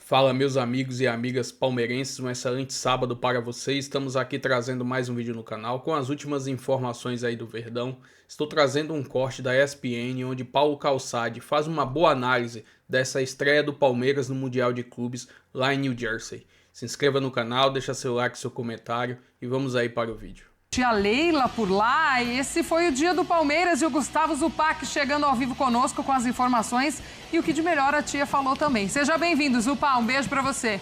Fala, meus amigos e amigas palmeirenses, um excelente sábado para vocês. Estamos aqui trazendo mais um vídeo no canal com as últimas informações aí do Verdão. Estou trazendo um corte da ESPN onde Paulo Calçade faz uma boa análise dessa estreia do Palmeiras no Mundial de Clubes lá em New Jersey. Se inscreva no canal, deixa seu like, seu comentário e vamos aí para o vídeo. Tia Leila por lá, e esse foi o dia do Palmeiras e o Gustavo Zupac chegando ao vivo conosco com as informações e o que de melhor a tia falou também. Seja bem-vindo, Zupa, um beijo pra você.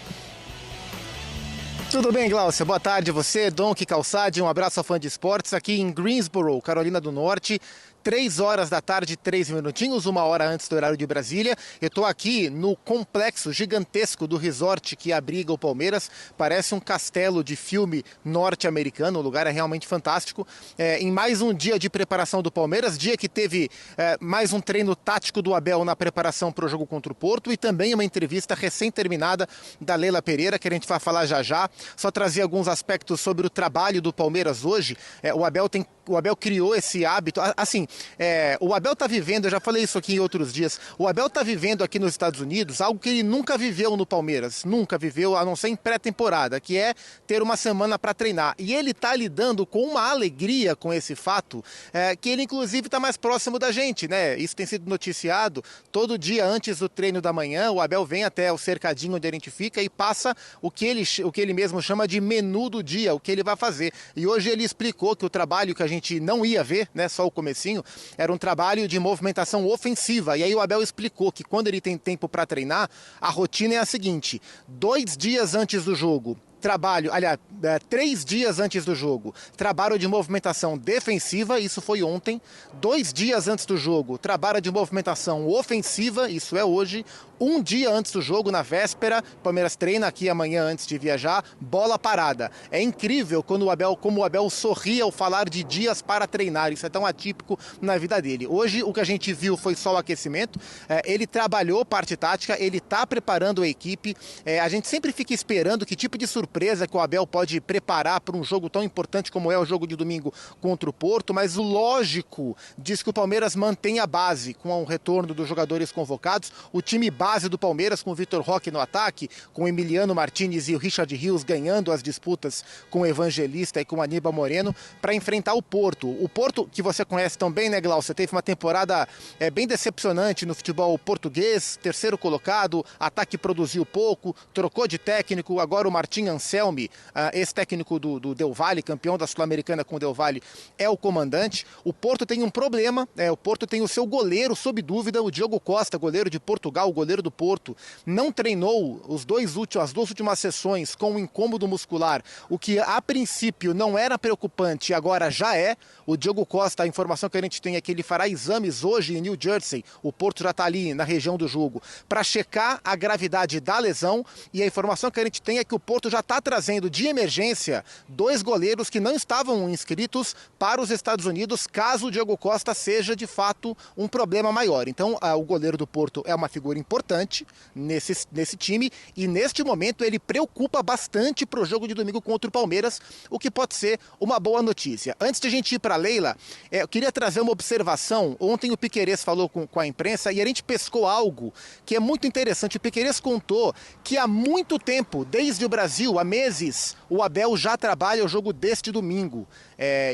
Tudo bem, Glaucia? Boa tarde a você, Donk Calçade, um abraço ao fã de esportes aqui em Greensboro, Carolina do Norte. 3 horas da tarde, 3 minutinhos, 1 hora antes do horário de Brasília. Eu estou aqui no complexo gigantesco do resort que abriga o Palmeiras. Parece um castelo de filme norte-americano, o lugar é realmente fantástico. Em mais um dia de preparação do Palmeiras, dia que teve mais um treino tático do Abel na preparação para o jogo contra o Porto e também uma entrevista recém-terminada da Leila Pereira, que a gente vai falar já já. Só trazer alguns aspectos sobre o trabalho do Palmeiras hoje. O Abel criou esse hábito, assim, o Abel está vivendo, eu já falei isso aqui em outros dias, o Abel está vivendo aqui nos Estados Unidos algo que ele nunca viveu no Palmeiras, nunca viveu, a não ser em pré-temporada, que é ter uma semana para treinar. E ele está lidando com uma alegria com esse fato, que ele inclusive está mais próximo da gente, né? Isso tem sido noticiado, todo dia antes do treino da manhã, o Abel vem até o cercadinho onde a gente fica e passa o que ele mesmo chama de menu do dia, o que ele vai fazer. E hoje ele explicou que o trabalho que a gente não ia ver, né, só o comecinho, era um trabalho de movimentação ofensiva. E aí o Abel explicou que quando ele tem tempo para treinar, a rotina é a seguinte: 2 dias antes do jogo, trabalho, aliás, 3 dias antes do jogo, trabalho de movimentação defensiva, isso foi ontem. 2 dias antes do jogo, trabalho de movimentação ofensiva, isso é hoje. 1 dia antes do jogo, na véspera, Palmeiras treina aqui amanhã antes de viajar, bola parada. É incrível como o Abel sorri ao falar de dias para treinar, isso é tão atípico na vida dele. Hoje o que a gente viu foi só o aquecimento, ele trabalhou parte tática, ele está preparando a equipe, a gente sempre fica esperando que tipo de surpresa que o Abel pode preparar para um jogo tão importante como é o jogo de domingo contra o Porto, mas o lógico diz que o Palmeiras mantém a base com o retorno dos jogadores convocados, o time base do Palmeiras com o Vitor Roque no ataque, com o Emiliano Martinez e o Richard Rios ganhando as disputas com o Evangelista e com o Aníbal Moreno para enfrentar o Porto. O Porto, que você conhece tão bem, né, Glaucia? Teve uma temporada bem decepcionante no futebol português, terceiro colocado, ataque produziu pouco, trocou de técnico, agora o Martim Anselmi, ex-técnico do Del Valle, campeão da Sul-Americana com o Del Valle, é o comandante. O Porto tem um problema, o Porto tem o seu goleiro sob dúvida, o Diogo Costa, goleiro de Portugal, goleiro do Porto, não treinou as 2 últimas sessões com um incômodo muscular, o que a princípio não era preocupante, agora já é. O Diogo Costa, a informação que a gente tem é que ele fará exames hoje em New Jersey, o Porto já está ali na região do jogo, para checar a gravidade da lesão, e a informação que a gente tem é que o Porto já está trazendo de emergência 2 goleiros que não estavam inscritos para os Estados Unidos, caso o Diogo Costa seja de fato um problema maior. Então o goleiro do Porto é uma figura importante nesse time, e neste momento ele preocupa bastante para o jogo de domingo contra o Palmeiras, o que pode ser uma boa notícia. Antes de a gente ir para a Leila, eu queria trazer uma observação. Ontem o Piquerez falou com a imprensa e a gente pescou algo que é muito interessante. O Piquerez contou que há muito tempo, desde o Brasil, há meses, o Abel já trabalha o jogo deste domingo.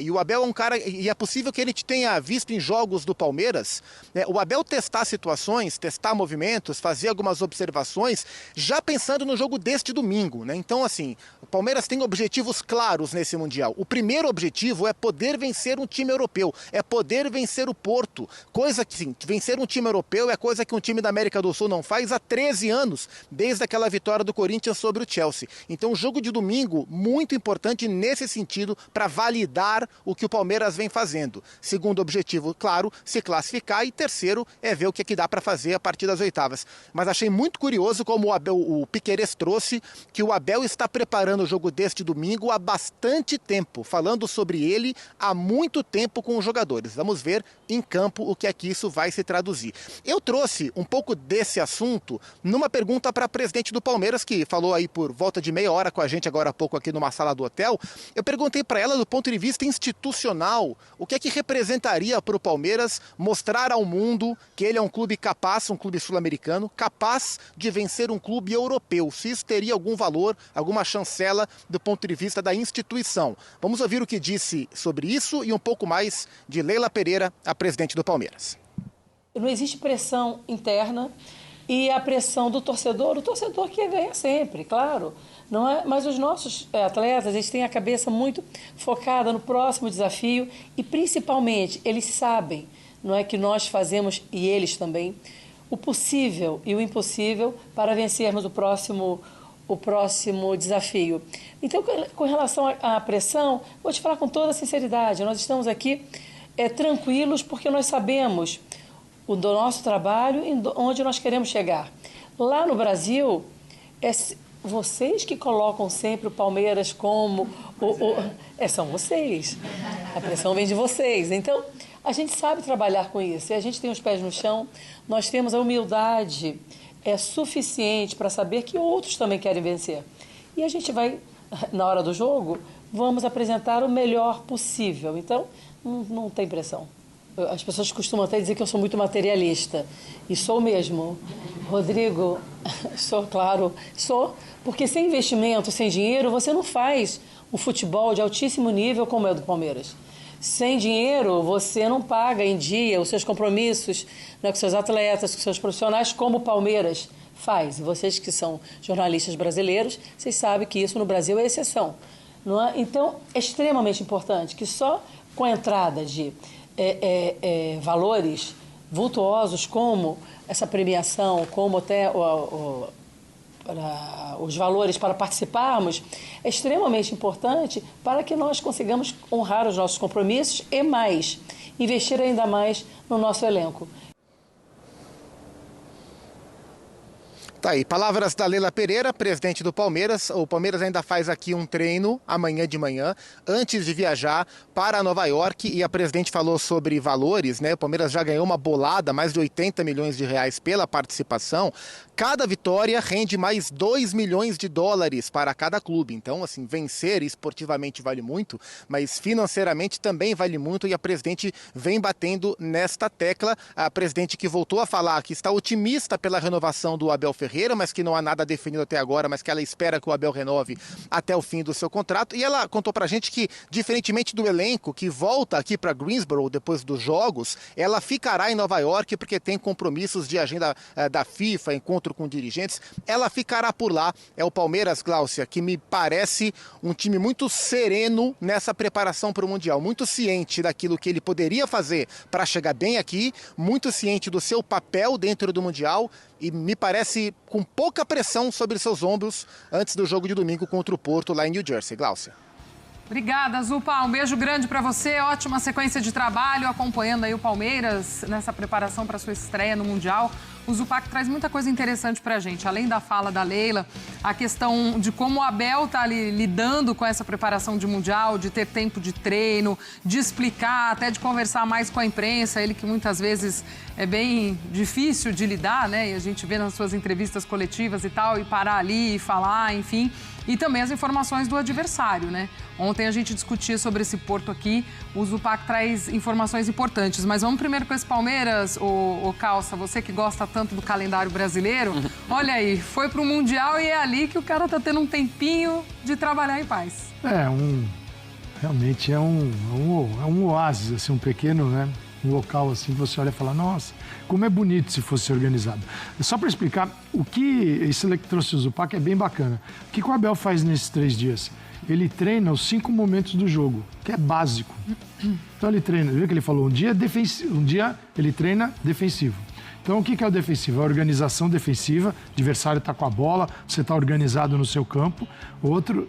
E o Abel é um cara, e é possível que ele tenha visto em jogos do Palmeiras, o Abel testar situações, testar movimentos, fazer algumas observações, já pensando no jogo deste domingo, né? Então, assim, o Palmeiras tem objetivos claros nesse Mundial. O primeiro objetivo é poder vencer um time europeu, é poder vencer o Porto, coisa que, sim, vencer um time europeu é coisa que um time da América do Sul não faz há 13 anos, desde aquela vitória do Corinthians sobre o Chelsea. Então, o jogo de domingo, muito importante nesse sentido, para validar o que o Palmeiras vem fazendo. Segundo objetivo, claro, se classificar, e terceiro é ver o que dá para fazer a partir das oitavas. Mas achei muito curioso como o Piquerez trouxe que o Abel está preparando o jogo deste domingo há bastante tempo, falando sobre ele há muito tempo com os jogadores. Vamos ver em campo o que é que isso vai se traduzir. Eu trouxe um pouco desse assunto numa pergunta para a presidente do Palmeiras, que falou aí por volta de meia hora com a gente agora há pouco aqui numa sala do hotel. Eu perguntei para ela, do ponto de vista institucional, o que é que representaria para o Palmeiras mostrar ao mundo que ele é um clube capaz, um clube sul-americano, ano capaz de vencer um clube europeu, se isso teria algum valor, alguma chancela do ponto de vista da instituição. Vamos ouvir o que disse sobre isso e um pouco mais de Leila Pereira, a presidente do Palmeiras. Não existe pressão interna e a pressão do torcedor, o torcedor quer ganhar sempre, claro. Não é? Mas os nossos atletas, eles têm a cabeça muito focada no próximo desafio e, principalmente, eles sabem, não é, que nós fazemos, e eles também, o possível e o impossível para vencermos o próximo desafio. Então, com relação à pressão, vou te falar com toda a sinceridade, nós estamos aqui tranquilos porque nós sabemos do nosso trabalho e onde nós queremos chegar. Lá no Brasil, vocês que colocam sempre o Palmeiras como... são vocês. A pressão vem de vocês. Então, a gente sabe trabalhar com isso. E a gente tem os pés no chão. Nós temos a humildade suficiente para saber que outros também querem vencer. E a gente vai, na hora do jogo, vamos apresentar o melhor possível. Então, não tem pressão. As pessoas costumam até dizer que eu sou muito materialista. E sou mesmo. Rodrigo, sou, porque sem investimento, sem dinheiro, você não faz um futebol de altíssimo nível como é o do Palmeiras. Sem dinheiro, você não paga em dia os seus compromissos, né, com seus atletas, com seus profissionais, como o Palmeiras faz. E vocês que são jornalistas brasileiros, vocês sabem que isso no Brasil é exceção. Não é? Então, é extremamente importante que só com a entrada de valores vultuosos como essa premiação, como até os valores para participarmos, é extremamente importante para que nós consigamos honrar os nossos compromissos e mais, investir ainda mais no nosso elenco. Tá aí, palavras da Leila Pereira, presidente do Palmeiras. O Palmeiras ainda faz aqui um treino amanhã de manhã, antes de viajar para Nova York, e a presidente falou sobre valores, né? O Palmeiras já ganhou uma bolada, mais de 80 milhões de reais pela participação. Cada vitória rende mais 2 milhões de dólares para cada clube. Então, assim, vencer esportivamente vale muito, mas financeiramente também vale muito, e a presidente vem batendo nesta tecla. A presidente que voltou a falar que está otimista pela renovação do Abel Ferreira, mas que não há nada definido até agora, mas que ela espera que o Abel renove até o fim do seu contrato. E ela contou pra gente que, diferentemente do elenco que volta aqui para Greensboro depois dos jogos, ela ficará em Nova York porque tem compromissos de agenda da FIFA, encontro com dirigentes. Ela ficará por lá. É o Palmeiras, Gláucia, que me parece um time muito sereno nessa preparação para o Mundial, muito ciente daquilo que ele poderia fazer para chegar bem aqui, muito ciente do seu papel dentro do Mundial, e me parece com pouca pressão sobre seus ombros antes do jogo de domingo contra o Porto lá em New Jersey. Gláucia. Obrigada, Zupa. Um beijo grande para você. Ótima sequência de trabalho, acompanhando aí o Palmeiras nessa preparação para sua estreia no Mundial. O Zupac traz muita coisa interessante para a gente. Além da fala da Leila, a questão de como o Abel está lidando com essa preparação de Mundial, de ter tempo de treino, de explicar, até de conversar mais com a imprensa. Ele que muitas vezes é bem difícil de lidar, né? E a gente vê nas suas entrevistas coletivas e tal, e parar ali e falar, enfim. E também as informações do adversário, né? Ontem a gente discutia sobre esse Porto aqui, o Zupac traz informações importantes. Mas vamos primeiro com esse Palmeiras, ô Calça, você que gosta tanto do calendário brasileiro. Olha aí, foi pro Mundial e é ali que o cara tá tendo um tempinho de trabalhar em paz. Realmente é um oásis, assim, um pequeno, né? Um local assim que você olha e fala, nossa, como é bonito se fosse organizado. Só para explicar, o que esse que trouxe o Zupac é bem bacana. O que o Abel faz nesses 3 dias? Ele treina os 5 momentos do jogo, que é básico. Então ele treina, viu que ele falou, um dia ele treina defensivo. Então o que é o defensivo? É a organização defensiva, o adversário está com a bola, você está organizado no seu campo.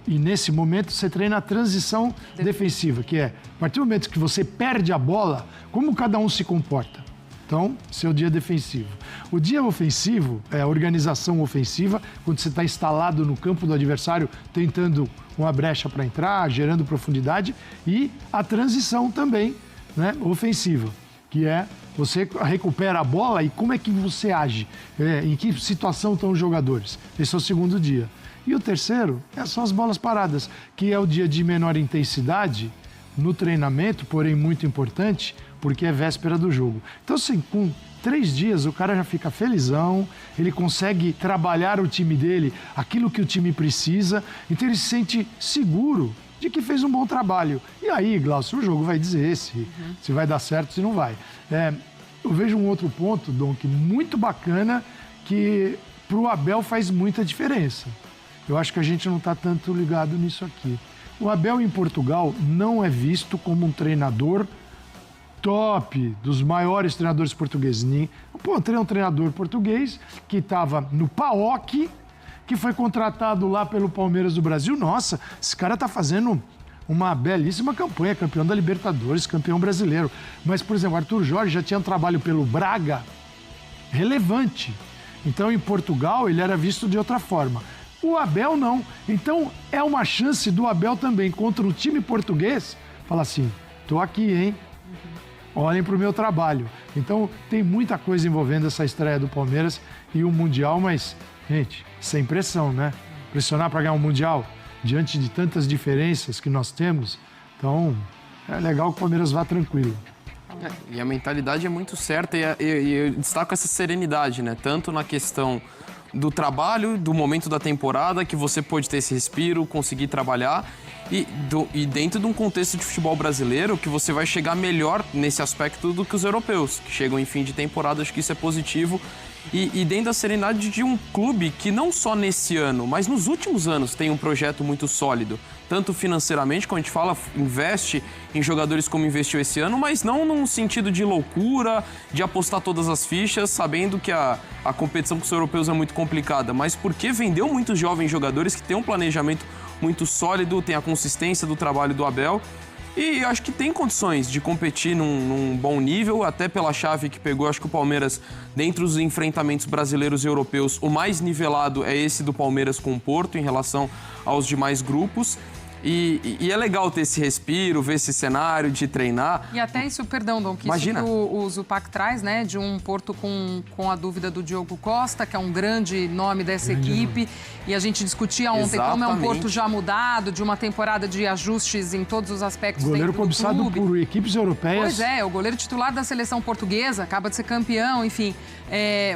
E nesse momento você treina a transição defensiva, que é, a partir do momento que você perde a bola, como cada um se comporta. Então, seu dia defensivo. O dia ofensivo é a organização ofensiva, quando você está instalado no campo do adversário, tentando uma brecha para entrar, gerando profundidade, e a transição também, né, ofensiva, que é você recupera a bola e como é que você age, em que situação estão os jogadores. Esse é o segundo dia. E o terceiro são as bolas paradas, que é o dia de menor intensidade no treinamento, porém muito importante, porque é véspera do jogo. Então, assim, com 3 dias o cara já fica felizão, ele consegue trabalhar o time dele, aquilo que o time precisa, então ele se sente seguro de que fez um bom trabalho. E aí, Glaucio, o jogo vai dizer se vai dar certo, se não vai. Eu vejo um outro ponto, Dom, que muito bacana, que para o Abel faz muita diferença. Eu acho que a gente não está tanto ligado nisso aqui. O Abel em Portugal não é visto como um treinador top, dos maiores treinadores portugueses. Pô, um treinador português que estava no PAOK, que foi contratado lá pelo Palmeiras do Brasil. Nossa, esse cara tá fazendo uma belíssima campanha, campeão da Libertadores, campeão brasileiro. Mas, por exemplo, Arthur Jorge já tinha um trabalho pelo Braga relevante. Então, em Portugal, ele era visto de outra forma. O Abel não. Então, é uma chance do Abel também, contra o time português, falar assim, tô aqui, hein? Olhem para o meu trabalho. Então, tem muita coisa envolvendo essa estreia do Palmeiras e o Mundial, mas, gente, sem pressão, né? Pressionar para ganhar um Mundial diante de tantas diferenças que nós temos. Então, é legal que o Palmeiras vá tranquilo. E a mentalidade é muito certa e eu destaco essa serenidade, né? Tanto na questão do trabalho, do momento da temporada, que você pode ter esse respiro, conseguir trabalhar, e dentro de um contexto de futebol brasileiro, que você vai chegar melhor nesse aspecto do que os europeus, que chegam em fim de temporada, acho que isso é positivo. E dentro da serenidade de um clube que não só nesse ano, mas nos últimos anos tem um projeto muito sólido, tanto financeiramente, como a gente fala, investe em jogadores como investiu esse ano, mas não num sentido de loucura, de apostar todas as fichas, sabendo que a competição com os europeus é muito complicada, mas porque vendeu muitos jovens jogadores que têm um planejamento muito sólido, tem a consistência do trabalho do Abel. E acho que tem condições de competir num bom nível, até pela chave que pegou. Acho que o Palmeiras, dentre os enfrentamentos brasileiros e europeus, o mais nivelado é esse do Palmeiras com o Porto em relação aos demais grupos. E é legal ter esse respiro, ver esse cenário de treinar. E até isso, perdão, Dom, que Imagina. isso que o Zupac traz, né, de um Porto com a dúvida do Diogo Costa, que é um grande nome dessa equipe. E a gente discutia ontem como é um Porto já mudado, de uma temporada de ajustes em todos os aspectos Goleiro dentro do cobiçado clube. por equipes europeias. Pois é, o goleiro titular da seleção portuguesa, acaba de ser campeão, enfim.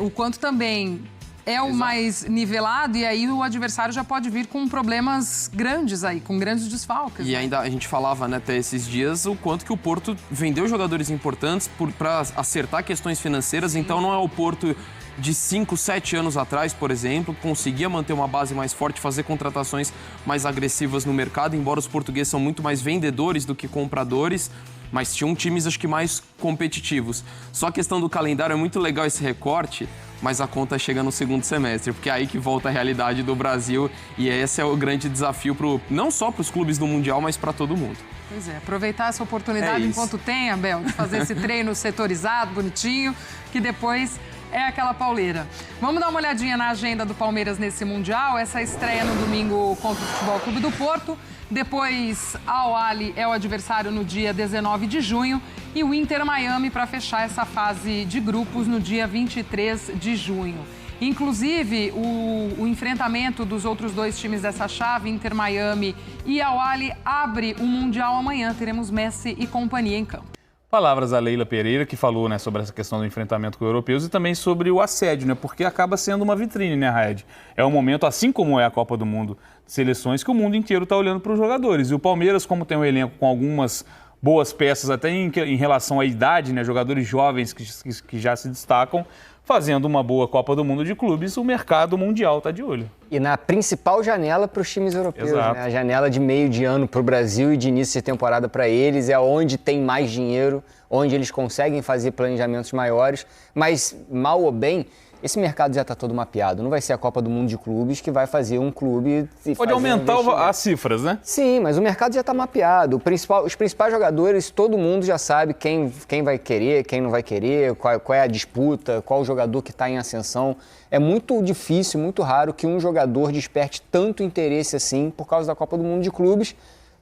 O quanto também é o mais nivelado, e aí o adversário já pode vir com problemas grandes aí, com grandes desfalques. E ainda a gente falava, né, até esses dias, o quanto que o Porto vendeu jogadores importantes para acertar questões financeiras. Sim. Então não é o Porto de 5, 7 anos atrás, por exemplo, conseguia manter uma base mais forte, fazer contratações mais agressivas no mercado, embora os portugueses são muito mais vendedores do que compradores, mas tinham times, acho que, mais competitivos. Só a questão do calendário é muito legal esse recorte, mas a conta chega no segundo semestre, porque é aí que volta a realidade do Brasil, e esse é o grande desafio não só para os clubes do Mundial, mas para todo mundo. Pois é, aproveitar essa oportunidade enquanto tem, Abel, de fazer esse treino setorizado, bonitinho, que depois é aquela pauleira. Vamos dar uma olhadinha na agenda do Palmeiras nesse Mundial, essa estreia no domingo contra o Futebol Clube do Porto. Depois, Al Ahly é o adversário no dia 19 de junho e o Inter Miami para fechar essa fase de grupos no dia 23 de junho. Inclusive, o enfrentamento dos outros dois times dessa chave, Inter Miami e Al Ahly, abre o Mundial amanhã. Teremos Messi e companhia em campo. Palavras da Leila Pereira, que falou, né, sobre essa questão do enfrentamento com os europeus e também sobre o assédio, né, porque acaba sendo uma vitrine, né, Raed? É um momento, assim como é a Copa do Mundo de Seleções, que o mundo inteiro está olhando para os jogadores. E o Palmeiras, como tem um elenco com algumas boas peças, até em relação à idade, né, jogadores jovens que já se destacam, fazendo uma boa Copa do Mundo de clubes, o mercado mundial está de olho. E na principal janela para os times europeus, Exato. né? A janela de meio de ano para o Brasil e de início de temporada para eles, é onde tem mais dinheiro, onde eles conseguem fazer planejamentos maiores, mas mal ou bem, esse mercado já está todo mapeado. Não vai ser a Copa do Mundo de clubes que vai fazer um clube... Pode aumentar as cifras, né? Sim, mas o mercado já está mapeado. Os principais jogadores, todo mundo já sabe quem vai querer, quem não vai querer, qual é a disputa, qual o jogador que está em ascensão. É muito difícil, muito raro que um jogador desperte tanto interesse assim por causa da Copa do Mundo de clubes.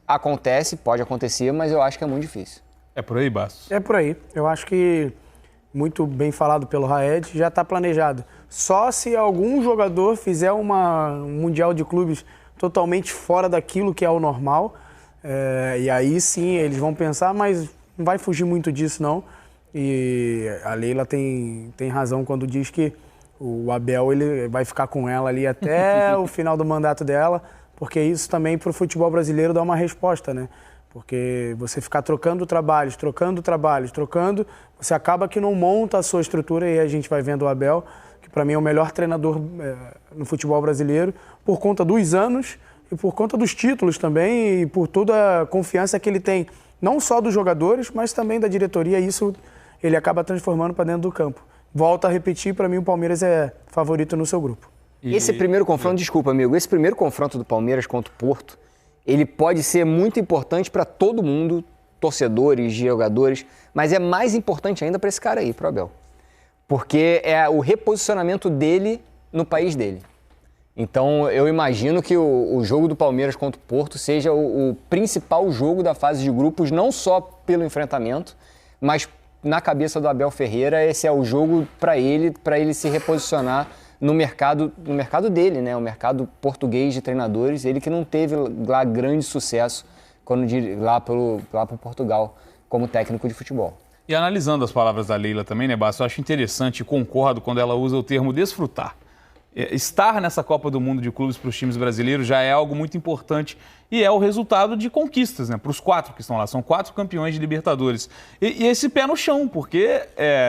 Acontece, pode acontecer, mas eu acho que é muito difícil. É por aí, Bastos? É por aí. Eu acho que, muito bem falado pelo Raed, já está planejado. Só se algum jogador fizer um Mundial de Clubes totalmente fora daquilo que é o normal, e aí sim eles vão pensar, mas não vai fugir muito disso não. E a Leila tem razão quando diz que o Abel ele vai ficar com ela ali até o final do mandato dela, porque isso também para o futebol brasileiro dá uma resposta, né? Porque você ficar trocando trabalhos, você acaba que não monta a sua estrutura, e a gente vai vendo o Abel, que para mim é o melhor treinador no futebol brasileiro, por conta dos anos e por conta dos títulos também, e por toda a confiança que ele tem, não só dos jogadores, mas também da diretoria. Isso ele acaba transformando para dentro do campo. Volto a repetir, para mim o Palmeiras é favorito no seu grupo. Esse primeiro confronto, desculpa amigo, esse primeiro confronto do Palmeiras contra o Porto, ele pode ser muito importante para todo mundo, torcedores, jogadores, mas é mais importante ainda para esse cara aí, pro Abel. Porque é o reposicionamento dele no país dele. Então eu imagino que o jogo do Palmeiras contra o Porto seja o principal jogo da fase de grupos, não só pelo enfrentamento, mas na cabeça do Abel Ferreira, esse é o jogo para ele se reposicionar no mercado dele, né? O mercado português de treinadores, ele que não teve lá grande sucesso lá para Portugal como técnico de futebol. E analisando as palavras da Leila também, né, Basta, eu acho interessante e concordo quando ela usa o termo desfrutar. Estar nessa Copa do Mundo de clubes para os times brasileiros já é algo muito importante e é o resultado de conquistas, né, para os 4 que estão lá. São 4 campeões de Libertadores. E esse pé no chão, porque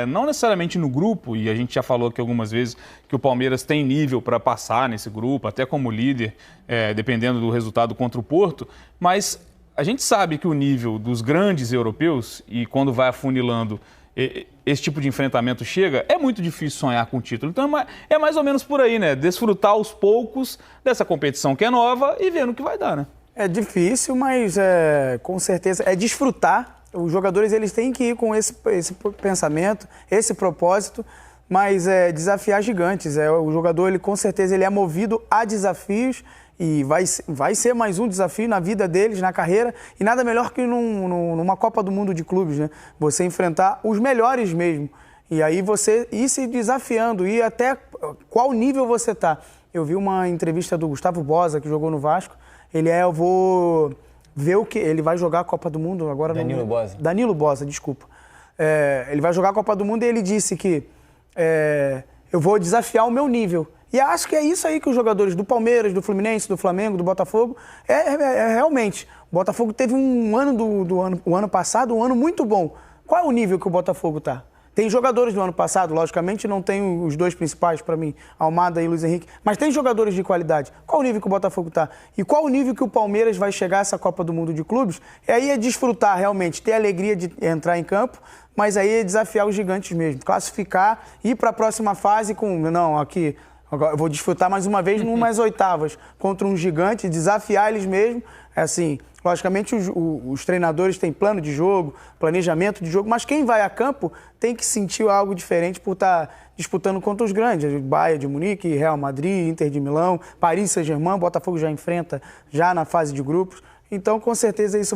não necessariamente no grupo, e a gente já falou aqui algumas vezes que o Palmeiras tem nível para passar nesse grupo, até como líder, dependendo do resultado contra o Porto, mas a gente sabe que o nível dos grandes europeus, e quando vai afunilando esse tipo de enfrentamento chega, é muito difícil sonhar com o título. Então é mais ou menos por aí, né? Desfrutar aos poucos dessa competição que é nova e ver no que vai dar, né? É difícil, mas com certeza é desfrutar. Os jogadores eles têm que ir com esse pensamento, esse propósito, mas desafiar gigantes. O jogador, ele com certeza ele é movido a desafios e vai ser mais um desafio na vida deles, na carreira, e nada melhor que numa Copa do Mundo de clubes, né? Você enfrentar os melhores mesmo, e aí você ir se desafiando, e até qual nível você tá. Eu vi uma entrevista do Gustavo Bosa, que jogou no Vasco, eu vou ver o que ele vai jogar a Copa do Mundo agora. Danilo Bosa, desculpa. Ele vai jogar a Copa do Mundo e ele disse que eu vou desafiar o meu nível. E acho que é isso aí que os jogadores do Palmeiras, do Fluminense, do Flamengo, do Botafogo, realmente. O Botafogo teve um ano passado, um ano muito bom. Qual é o nível que o Botafogo está? Tem jogadores do ano passado, logicamente não tem os 2 principais para mim, Almada e Luiz Henrique, mas tem jogadores de qualidade. Qual o nível que o Botafogo está? E qual o nível que o Palmeiras vai chegar a essa Copa do Mundo de clubes? E aí é desfrutar realmente, ter a alegria de entrar em campo, mas aí é desafiar os gigantes mesmo, classificar, ir para a próxima fase agora eu vou desfrutar mais uma vez numas oitavas contra um gigante, desafiar eles mesmo. Logicamente os treinadores têm plano de jogo, planejamento de jogo, mas quem vai a campo tem que sentir algo diferente por estar disputando contra os grandes. Bayern de Munique, Real Madrid, Inter de Milão, Paris Saint-Germain, Botafogo já enfrenta já na fase de grupos. Então, com certeza, isso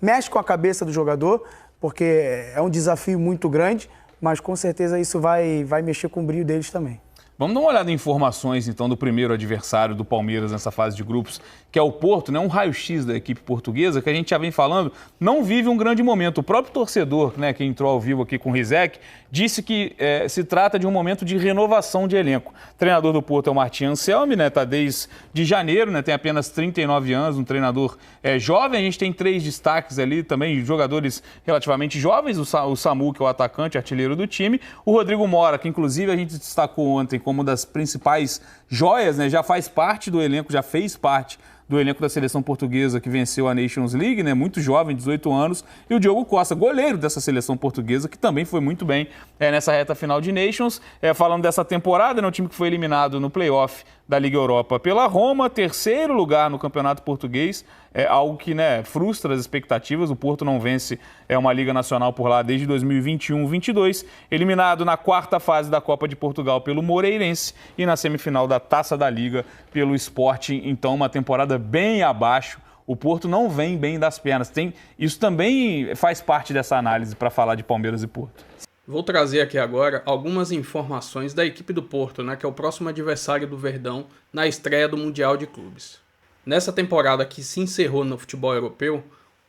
mexe com a cabeça do jogador, porque é um desafio muito grande, mas com certeza isso vai mexer com o brilho deles também. Vamos dar uma olhada em informações, então, do primeiro adversário do Palmeiras nessa fase de grupos, que é o Porto, né? Um raio-x da equipe portuguesa, que a gente já vem falando, não vive um grande momento. O próprio torcedor, né, que entrou ao vivo aqui com o Rizek, disse que se trata de um momento de renovação de elenco. O treinador do Porto é o Martin Anselmi, né? Está desde janeiro, né? Tem apenas 39 anos, um treinador jovem. A gente tem 3 destaques ali também, jogadores relativamente jovens. O Samu, que é o atacante, artilheiro do time. O Rodrigo Mora, que inclusive a gente destacou ontem como uma das principais joias, né? Já faz parte do elenco, já fez parte do elenco da seleção portuguesa que venceu a Nations League, né? Muito jovem, 18 anos. E o Diogo Costa, goleiro dessa seleção portuguesa, que também foi muito bem nessa reta final de Nations. Falando dessa temporada, né? Um time que foi eliminado no play-off da Liga Europa pela Roma, 3º lugar no Campeonato Português, algo que, né, frustra as expectativas. O Porto não vence uma Liga Nacional por lá desde 2021-22, eliminado na 4ª fase da Copa de Portugal pelo Moreirense e na semifinal da Taça da Liga pelo Sporting. Então, uma temporada bem abaixo. O Porto não vem bem das pernas. Isso também faz parte dessa análise para falar de Palmeiras e Porto. Vou trazer aqui agora algumas informações da equipe do Porto, né, que é o próximo adversário do Verdão na estreia do Mundial de Clubes. Nessa temporada que se encerrou no futebol europeu,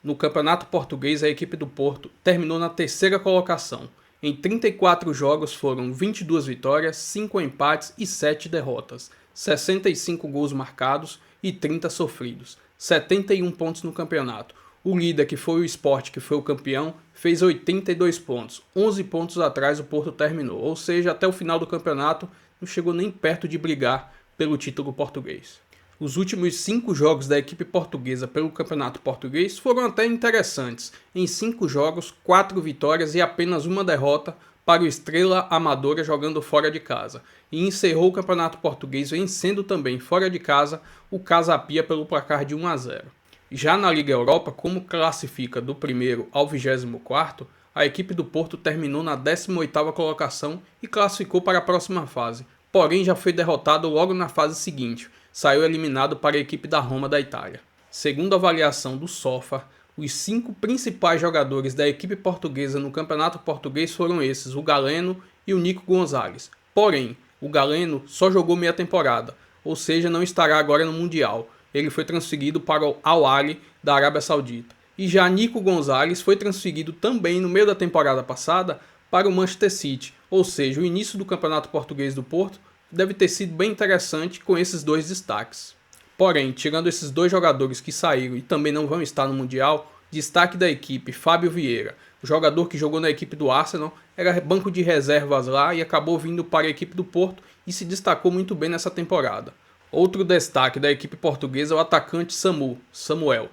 no Campeonato Português a equipe do Porto terminou na 3ª colocação Em 34 jogos foram 22 vitórias, 5 empates e 7 derrotas, 65 gols marcados e 30 sofridos, 71 pontos no campeonato. O líder, que foi o Sport, que foi o campeão, fez 82 pontos, 11 pontos atrás o Porto terminou, ou seja, até o final do campeonato não chegou nem perto de brigar pelo título português. Os últimos 5 jogos da equipe portuguesa pelo campeonato português foram até interessantes. Em 5 jogos, 4 vitórias e apenas uma derrota para o Estrela Amadora jogando fora de casa. E encerrou o campeonato português vencendo também fora de casa o Casa Pia pelo placar de 1-0. Já na Liga Europa, como classifica do primeiro ao 24º, a equipe do Porto terminou na 18ª colocação e classificou para a próxima fase. Porém, já foi derrotado logo na fase seguinte. Saiu eliminado para a equipe da Roma da Itália. Segundo a avaliação do SOFA, os 5 principais jogadores da equipe portuguesa no campeonato português foram esses, o Galeno e o Nico Gonzalez. Porém, o Galeno só jogou meia temporada, ou seja, não estará agora no Mundial. Ele foi transferido para o Al-Ahly da Arábia Saudita. E já Nico Gonzalez foi transferido também no meio da temporada passada para o Manchester City, ou seja, o início do campeonato português do Porto deve ter sido bem interessante com esses 2 destaques. Porém, tirando esses 2 jogadores que saíram e também não vão estar no Mundial, destaque da equipe, Fábio Vieira, o jogador que jogou na equipe do Arsenal, era banco de reservas lá e acabou vindo para a equipe do Porto e se destacou muito bem nessa temporada. Outro destaque da equipe portuguesa é o atacante Samuel.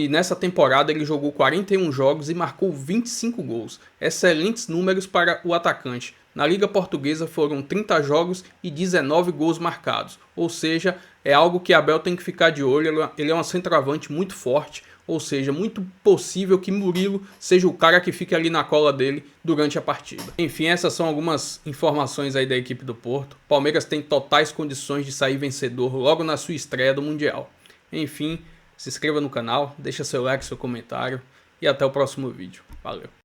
Nessa temporada ele jogou 41 jogos e marcou 25 gols. Excelentes números para o atacante. Na Liga Portuguesa foram 30 jogos e 19 gols marcados. Ou seja, é algo que Abel tem que ficar de olho. Ele é um centroavante muito forte. Ou seja, muito possível que Murilo seja o cara que fique ali na cola dele durante a partida. Enfim, essas são algumas informações aí da equipe do Porto. Palmeiras tem totais condições de sair vencedor logo na sua estreia do Mundial. Enfim, se inscreva no canal, deixa seu like, seu comentário e até o próximo vídeo. Valeu!